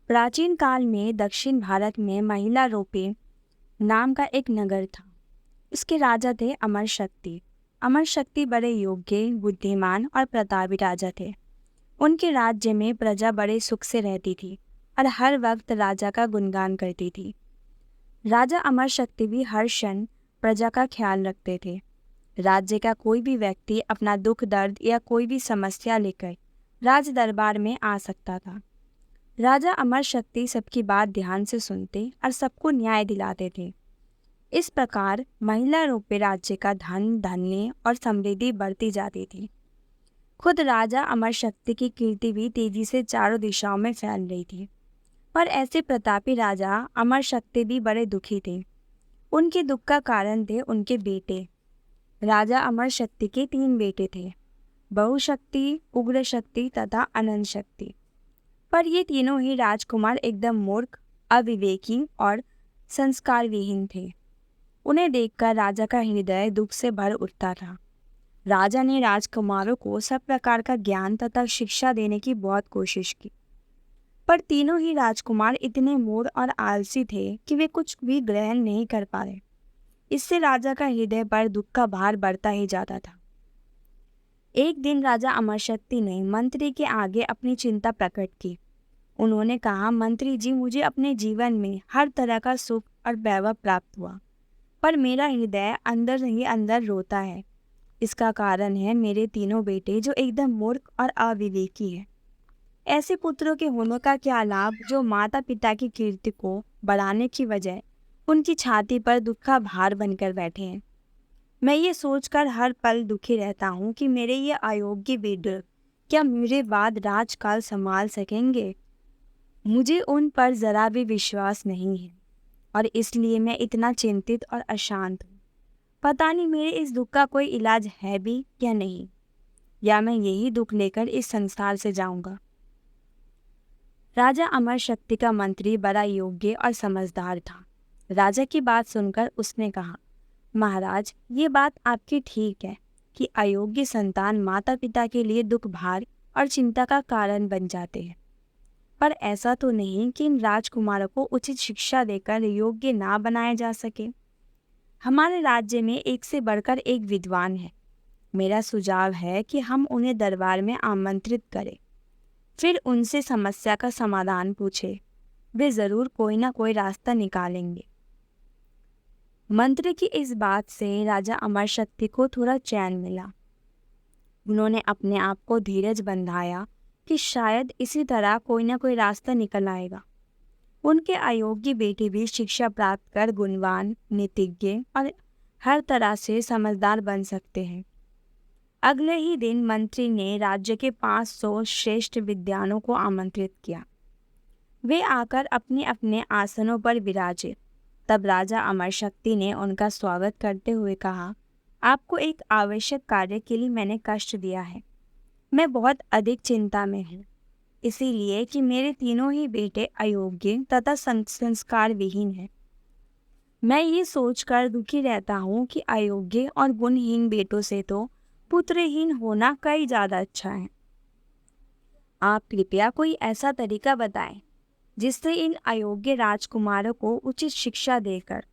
प्राचीन काल में दक्षिण भारत में महिला रोपे नाम का एक नगर था। इसके राजा थे अमर शक्ति। अमर शक्ति बड़े योग्य, बुद्धिमान और प्रतापी राजा थे। उनके राज्य में प्रजा बड़े सुख से रहती थी और हर वक्त राजा का गुणगान करती थी। राजा अमर शक्ति भी हर क्षण प्रजा का ख्याल रखते थे। राज्य का कोई भी व्यक्ति अपना दुख दर्द या कोई भी समस्या लेकर राज दरबार में आ सकता था। राजा अमर शक्ति सबकी बात ध्यान से सुनते और सबको न्याय दिलाते थे। इस प्रकार महिला रूपी राज्य का धन, धान्य और समृद्धि बढ़ती जाती थी। खुद राजा अमर शक्ति की कीर्ति भी तेजी से चारों दिशाओं में फैल रही थी। पर ऐसे प्रतापी राजा अमर शक्ति भी बड़े दुखी थे। उनके दुख का कारण थे उनके बेटे। राजा अमर शक्ति के 3 बेटे थे, बहुशक्ति, उग्र शक्ति तथा अनंत शक्ति। पर ये तीनों ही राजकुमार एकदम मूर्ख, अविवेकी और संस्कार विहीन थे। उन्हें देखकर राजा का हृदय दुख से भर उठता था। राजा ने राजकुमारों को सब प्रकार का ज्ञान तथा शिक्षा देने की बहुत कोशिश की, पर तीनों ही राजकुमार इतने मूढ़ और आलसी थे कि वे कुछ भी ग्रहण नहीं कर पाए। इससे राजा का हृदय पर दुख का भार बढ़ता ही जाता था। एक दिन राजा अमर शक्ति ने मंत्री के आगे अपनी चिंता प्रकट की। उन्होंने कहा, मंत्री जी, मुझे अपने जीवन में हर तरह का सुख और वैभव प्राप्त हुआ, पर मेरा हृदय अंदर ही अंदर रोता है। इसका कारण है मेरे तीनों बेटे जो एकदम मूर्ख और अविवेकी है। ऐसे पुत्रों के होने का क्या लाभ जो माता पिता की कीर्ति को बढ़ाने की बजाय उनकी छाती पर दुख का भार बनकर बैठे हैं। मैं ये सोचकर हर पल दुखी रहता हूँ कि मेरे ये अयोग्य बेटे क्या मेरे बाद राजकाल संभाल सकेंगे। मुझे उन पर जरा भी विश्वास नहीं है और इसलिए मैं इतना चिंतित और अशांत हूँ। पता नहीं मेरे इस दुख का कोई इलाज है भी या नहीं, या मैं यही दुख लेकर इस संसार से जाऊंगा। राजा अमर शक्ति का मंत्री बड़ा योग्य और समझदार था। राजा की बात सुनकर उसने कहा, महाराज, ये बात आपकी ठीक है कि अयोग्य संतान माता पिता के लिए दुख, भार और चिंता का कारण बन जाते हैं, पर ऐसा तो नहीं कि इन राजकुमारों को उचित शिक्षा देकर योग्य ना बनाया जा सके। हमारे राज्य में एक से बढ़कर एक विद्वान है। मेरा सुझाव है कि हम उन्हें दरबार में आमंत्रित करें, फिर उनसे समस्या का समाधान पूछें। वे जरूर कोई ना कोई रास्ता निकालेंगे। मंत्री की इस बात से राजा अमर शक्ति को थोड़ा चैन मिला। उन्होंने अपने आप को धीरज बंधाया कि शायद इसी तरह कोई ना कोई रास्ता निकल आएगा। उनके अयोग्य बेटे भी शिक्षा प्राप्त कर गुणवान, नीतिज्ञ और हर तरह से समझदार बन सकते हैं। अगले ही दिन मंत्री ने राज्य के 500 श्रेष्ठ विद्वानों को आमंत्रित किया। वे आकर अपने अपने आसनों पर विराजे। तब राजा अमर शक्ति ने उनका स्वागत करते हुए कहा, आपको एक आवश्यक कार्य के लिए मैंने कष्ट दिया है। मैं बहुत अधिक चिंता में हूँ, इसीलिए कि मेरे तीनों ही बेटे अयोग्य तथा संस्कार विहीन हैं। मैं ये सोचकर दुखी रहता हूँ कि अयोग्य और गुणहीन बेटों से तो पुत्रहीन होना कई ज़्यादा अच्छा है। आप कृपया कोई ऐसा तरीका बताएं जिससे इन अयोग्य राजकुमारों को उचित शिक्षा देकर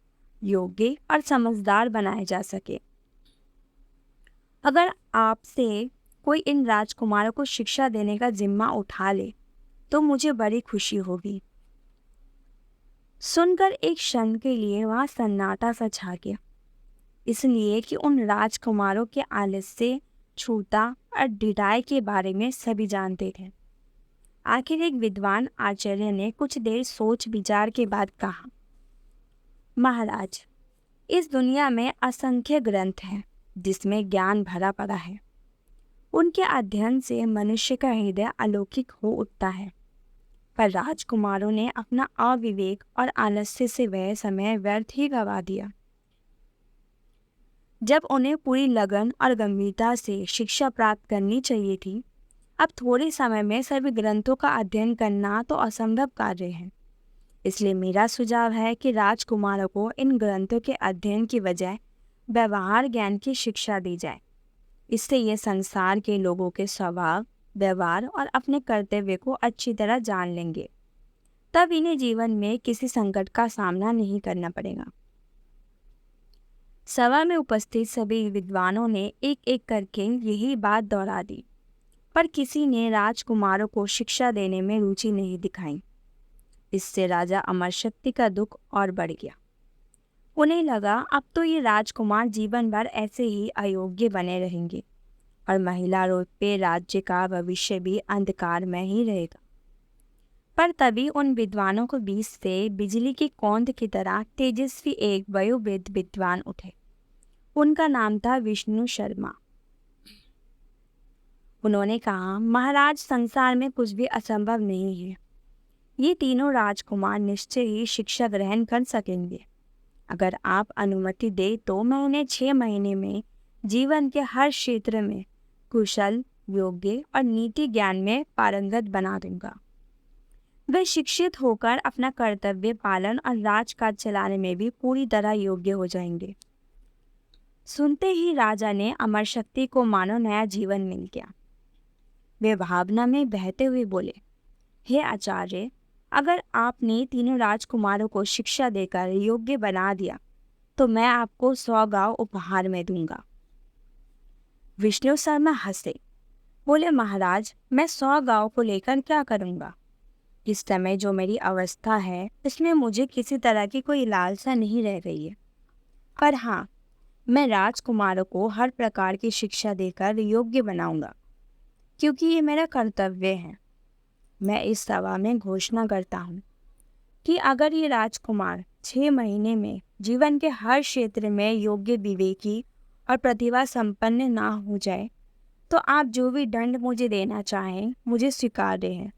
योग्य और समझदार बनाया जा सके। अगर आपसे कोई इन राजकुमारों को शिक्षा देने का जिम्मा उठा ले तो मुझे बड़ी खुशी होगी। सुनकर एक क्षण के लिए वहां सन्नाटा सा छा गया, इसलिए कि उन राजकुमारों के आलस्य, छूता और ढिठाई के बारे में सभी जानते थे। आखिर एक विद्वान आचार्य ने कुछ देर सोच विचार के बाद कहा, महाराज, इस दुनिया में असंख्य ग्रंथ हैं जिसमें ज्ञान भरा पड़ा है। उनके अध्ययन से मनुष्य का हृदय अलौकिक हो उठता है, पर राजकुमारों ने अपना अविवेक और आलस्य से वह समय व्यर्थ ही गवा दिया। जब उन्हें पूरी लगन और गंभीरता से शिक्षा प्राप्त करनी चाहिए थी, अब थोड़े समय में सभी ग्रंथों का अध्ययन करना तो असंभव कार्य है। इसलिए मेरा सुझाव है कि राजकुमारों को इन ग्रंथों के अध्ययन की बजाय व्यवहार ज्ञान की शिक्षा दी जाए। इससे ये संसार के लोगों के स्वभाव, व्यवहार और अपने कर्तव्य को अच्छी तरह जान लेंगे। तब इन्हें जीवन में किसी संकट का सामना नहीं करना पड़ेगा। सभा में उपस्थित सभी विद्वानों ने एक एक करके यही बात दोहरा दी, पर किसी ने राजकुमारों को शिक्षा देने में रुचि नहीं दिखाई। इससे राजा अमरशक्ति का दुख और बढ़ गया। उन्हें लगा अब तो ये राजकुमार जीवन भर ऐसे ही अयोग्य बने रहेंगे और महिला रूपी राज्य का भविष्य भी अंधकार में ही रहेगा। पर तभी उन विद्वानों के बीच से बिजली की कौंध की तरह तेजस्वी एक वयोवृद्ध विद्वान उठे। उनका नाम था विष्णु शर्मा। उन्होंने कहा, महाराज, संसार में कुछ भी असंभव नहीं है। ये तीनों राजकुमार निश्चय ही शिक्षा ग्रहण कर सकेंगे। अगर आप अनुमति दे तो मैं उन्हें 6 महीने में जीवन के हर क्षेत्र में कुशल, योग्य और नीति ज्ञान में पारंगत बना दूंगा। वे शिक्षित होकर अपना कर्तव्य पालन और राजकाज चलाने में भी पूरी तरह योग्य हो जाएंगे। सुनते ही राजा ने अमरशक्ति को मानो नया जीवन मिल गया। वे भावना में बहते हुए बोले, हे आचार्य, अगर आपने तीनों राजकुमारों को शिक्षा देकर योग्य बना दिया तो मैं आपको 100 गांव उपहार में दूंगा। विष्णु शर्मा हंसे, बोले, महाराज, मैं 100 गांव को लेकर क्या करूंगा? इस समय जो मेरी अवस्था है इसमें मुझे किसी तरह की कोई लालसा नहीं रह गई है। पर हाँ, मैं राजकुमारों को हर प्रकार की शिक्षा देकर योग्य बनाऊंगा, क्योंकि ये मेरा कर्तव्य है। मैं इस सभा में घोषणा करता हूँ कि अगर ये राजकुमार 6 महीने में जीवन के हर क्षेत्र में योग्य, विवेकी और प्रतिभा संपन्न ना हो जाए तो आप जो भी दंड मुझे देना चाहें मुझे स्वीकार्य है।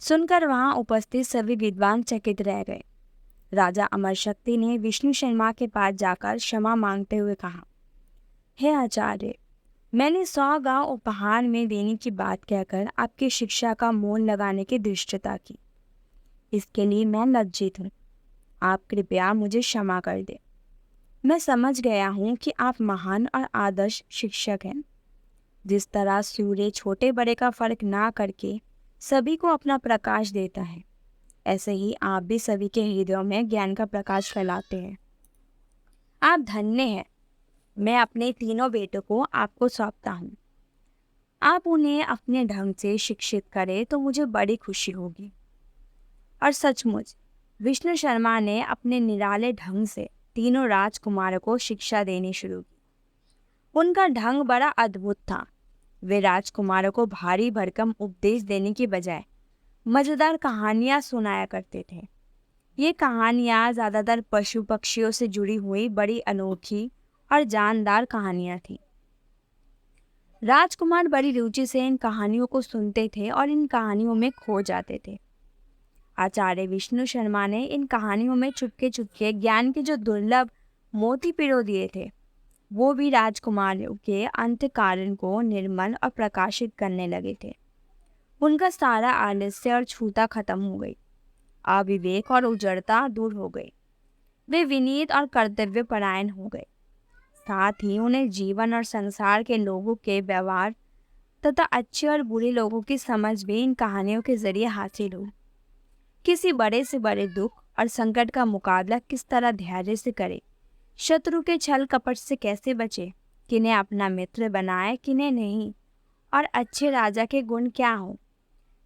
सुनकर वहां उपस्थित सभी विद्वान चकित रह गए। राजा अमरशक्ति ने विष्णु शर्मा के पास जाकर क्षमा मांगते हुए कहा, हे आचार्य, मैंने 100 गांव उपहार में देने की बात कहकर आपकी शिक्षा का मोल लगाने की धृष्टता की। इसके लिए मैं लज्जित हूँ। आप कृपया मुझे क्षमा कर दें। मैं समझ गया हूँ कि आप महान और आदर्श शिक्षक हैं। जिस तरह सूर्य छोटे बड़े का फर्क ना करके सभी को अपना प्रकाश देता है, ऐसे ही आप भी सभी के हृदयों में ज्ञान का प्रकाश फैलाते हैं। आप धन्य हैं। मैं अपने तीनों बेटों को आपको सौंपता हूँ। आप उन्हें अपने ढंग से शिक्षित करें तो मुझे बड़ी खुशी होगी। और सचमुच विष्णु शर्मा ने अपने निराले ढंग से तीनों राजकुमारों को शिक्षा देनी शुरू की। उनका ढंग बड़ा अद्भुत था। वे राजकुमारों को भारी भरकम उपदेश देने की बजाय मजेदार कहानियां सुनाया करते थे। ये कहानियां ज़्यादातर पशु पक्षियों से जुड़ी हुई बड़ी अनोखी और जानदार कहानियां थीं। राजकुमार बड़ी रुचि से इन कहानियों को सुनते थे और इन कहानियों में खो जाते थे। आचार्य विष्णु शर्मा ने इन कहानियों में चुपके चुपके ज्ञान के जो दुर्लभ मोती पिरो दिए थे, वो भी राजकुमारों के अंतःकरण को निर्मल और प्रकाशित करने लगे थे। उनका सारा आलस्य और छूता खत्म हो गई। अविवेक और उजड़ता दूर हो गई। वे विनीत और कर्तव्य परायण हो गए। साथ ही उन्हें जीवन और संसार के लोगों के व्यवहार तथा अच्छे और बुरे लोगों की समझ भी इन कहानियों के जरिए हासिल हुई। किसी बड़े से बड़े दुख और संकट का मुकाबला किस तरह धैर्य से करे, शत्रु के छल कपट से कैसे बचे, किन्हें अपना मित्र बनाए किन्हें नहीं, और अच्छे राजा के गुण क्या हो।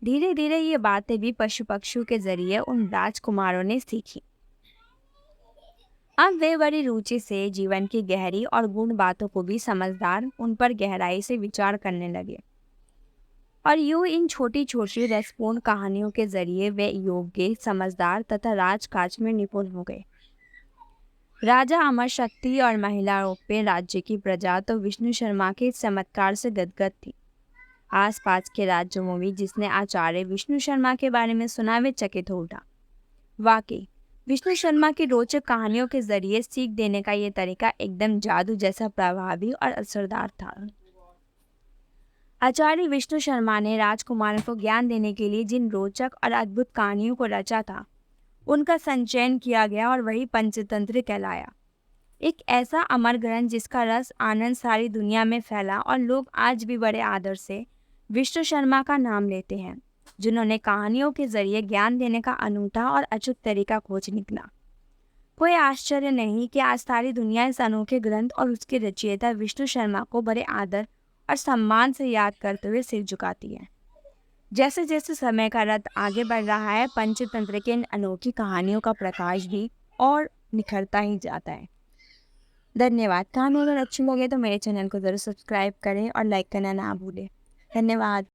धीरे धीरे ये बातें भी पशु पक्षियों के जरिए उन राजकुमारों ने सीखी। अब वे बड़ी रुचि से जीवन की गहरी और गूढ़ बातों को भी समझदार उन पर गहराई से विचार करने लगे। और यूं इन छोटी छोटी रसपूर्ण कहानियों के जरिए वे योग्य, समझदार तथा राजकाज में निपुण हो गए। राजा अमरशक्ति और महिलाओं पे राज्य की प्रजा तो विष्णु शर्मा के इस चमत्कार से गदगद थी। आसपास के राज्यों में भी जिसने आचार्य विष्णु शर्मा के बारे में सुना वे चकित हो उठा। वाकई विष्णु शर्मा की रोचक कहानियों के जरिए सीख देने का ये तरीका एकदम जादू जैसा प्रभावी और असरदार था। आचार्य विष्णु शर्मा ने राजकुमारों को ज्ञान देने के लिए जिन रोचक और अद्भुत कहानियों को रचा था, उनका संचयन किया गया और वही पंचतंत्र कहलाया। एक ऐसा अमर ग्रंथ जिसका रस आनंद सारी दुनिया में फैला और लोग आज भी बड़े आदर से विष्णु शर्मा का नाम लेते हैं। जिन्होंने कहानियों के जरिए ज्ञान देने का अनूठा और अचूक तरीका खोज निकला। कोई आश्चर्य नहीं कि आज सारी दुनिया इस अनोखे ग्रंथ और उसके रचयिता विष्णु शर्मा को बड़े आदर और सम्मान से याद करते हुए सिर झुकाती है। जैसे जैसे समय का रथ आगे बढ़ रहा है, पंचतंत्र के इन अनोखी कहानियों का प्रकाश भी और निखरता ही जाता है। धन्यवाद। कहानी अगर अच्छी लगे तो मेरे चैनल को ज़रूर सब्सक्राइब करें और लाइक करना ना भूलें। धन्यवाद।